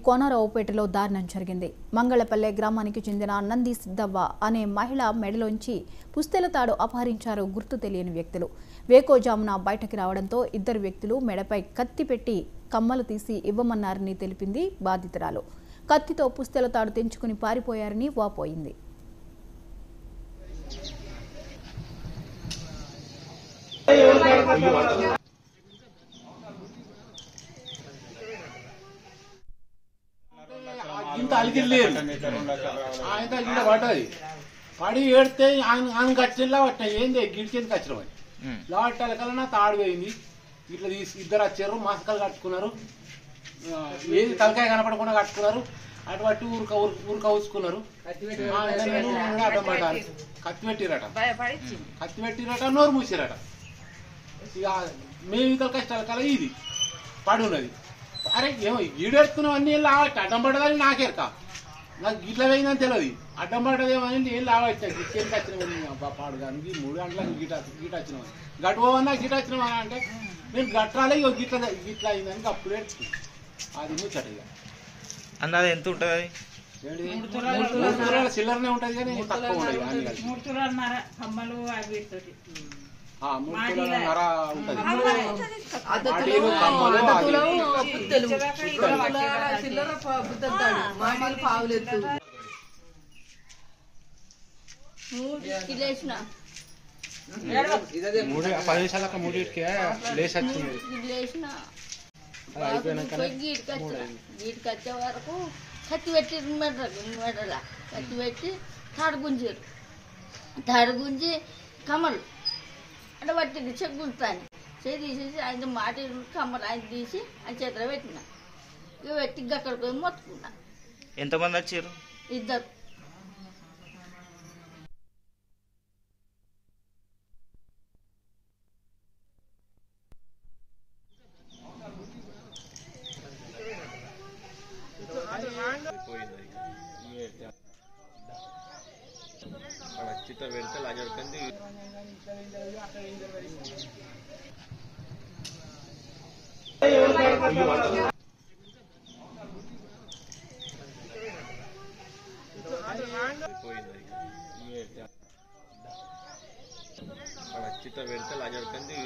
కోనరావుపేటలో దారుణం జరిగింది. మంగళపల్లె గ్రామానికి చెందిన నంది సిద్దవ్వ అనే మహిళ మెడలోంచి పుస్తెల తాడు అపహరించారు గుర్తు తెలియని వ్యక్తులు. వేకోజామున బయటకు రావడంతో ఇద్దరు వ్యక్తులు మెడపై కత్తి పెట్టి కమ్మలు తీసి ఇవ్వమన్నారని తెలిపింది బాధితురాలు. కత్తితో పుస్తెల తాడు తెంచుకుని పారిపోయారని వాపోయింది. ఇంత అలిగిలేదు ఆయన ఇంత పడ్డది పడి ఏడితే ఆయన కచ్చిలా పట్టినాయి. ఏంది గిడిచేందుకు వచ్చిన లావట్టాల కల్లా తాడు పోయింది. ఇట్లా తీసి ఇద్దరు వచ్చారు, మాస్కలు కట్టుకున్నారు, ఏది తలకాయ కనపడకుండా కట్టుకున్నారు. అటువంటి ఊరుక ఊసుకున్నారు. అడ్డం పడ్డారు. కత్తి పెట్టిరట, నోరు మూసిరట. ఇక మేము ఇతర కష్టాల కల ఇది పడి ఉన్నది. అరే ఏమో ఈడేస్తున్నాం అన్ని ఏం లావట్టి అడ్డం పడ్డదని నాకేరక, నాకు గిట్ల పోయిందని తెలియదు. అడ్డం పడ్డదేమని ఏం లావట్టా గిట్లకి వచ్చినామని పాడు కానీ 3 గంటలకు గీట వచ్చినామని గట్టుకోవన్నా గిట వచ్చినామని అంటే నేను గట్రాలే గిట్ల అయిందని అప్పుడు ఏడ్చుకున్నాను. అది ముచ్చట. ఇక అన్నది ఎంత ఉంటుంది? 3 తులాల చిల్లరనే ఉంటుంది కానీ తక్కువ ఉండదు. 3 తులాలన్నర కమ్మలు అవి 3 తులాలన్నర ఉంటుంది. పదేశాలకు 3కి లేచి గీటికొచ్చే వరకు కత్తి పెట్టి మెడల కత్తి పెట్టి తాడుగుంజారు. తాడుగుంజి కమ్మలు అంటే పట్టింది చెగ్గుంటాను తీసేసి ఆయన మాట కమ్మలు ఆయన తీసి ఆయన చేతిలో పెట్టిన. ఇక పెట్టి అక్కడికి పోయి మొత్తుకున్నా. ఎంతమంది వచ్చారు? ఇద్దరు. చిత్త పెడితే లాజడుకుంది. చిత్త పెడితే లాజడుకుంది.